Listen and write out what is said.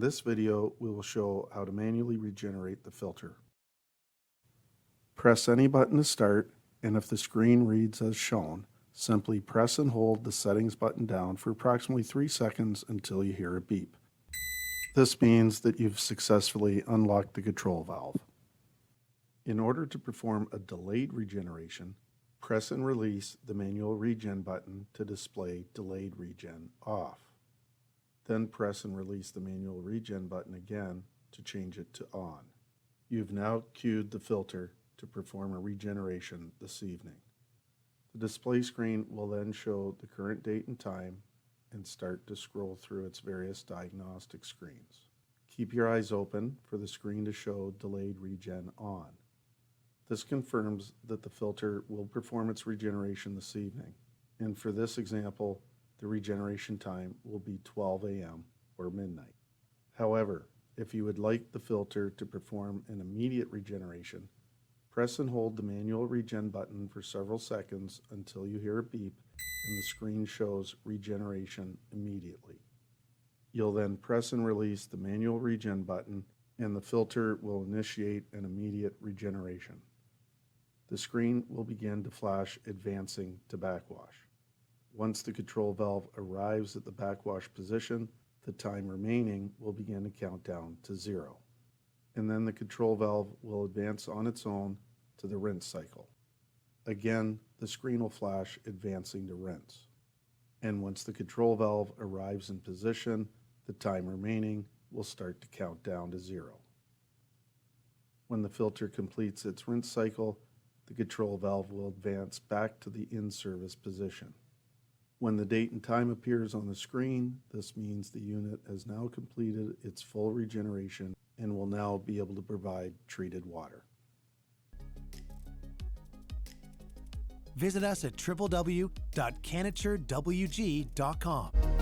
this video, we will show how to manually regenerate the filter. Press any button to start, and if the screen reads as shown, simply press and hold the settings button down for approximately 3 seconds until you hear a beep. This means that you've successfully unlocked the control valve. In order to perform a delayed regeneration, press and release the manual regen button to display delayed regen off. Then press and release the manual regen button again to change it to on. You've now cued the filter to perform a regeneration this evening. The display screen will then show the current date and time and start to scroll through its various diagnostic screens. Keep your eyes open for the screen to show delayed regen on. This confirms that the filter will perform its regeneration this evening, and for this example, the regeneration time will be 12 a.m. or midnight. However, if you would like the filter to perform an immediate regeneration, press and hold the manual regen button for several seconds until you hear a beep and the screen shows regeneration immediately. You'll then press and release the manual regen button and the filter will initiate an immediate regeneration. The screen will begin to flash advancing to backwash. Once the control valve arrives at the backwash position, the time remaining will begin to count down to 0. And then the control valve will advance on its own to the rinse cycle. Again, the screen will flash advancing to rinse. And once the control valve arrives in position, the time remaining will start to count down to 0. When the filter completes its rinse cycle, the control valve will advance back to the in-service position. When the date and time appears on the screen, this means the unit has now completed its full regeneration and will now be able to provide treated water. Visit us at www.canaturewg.com.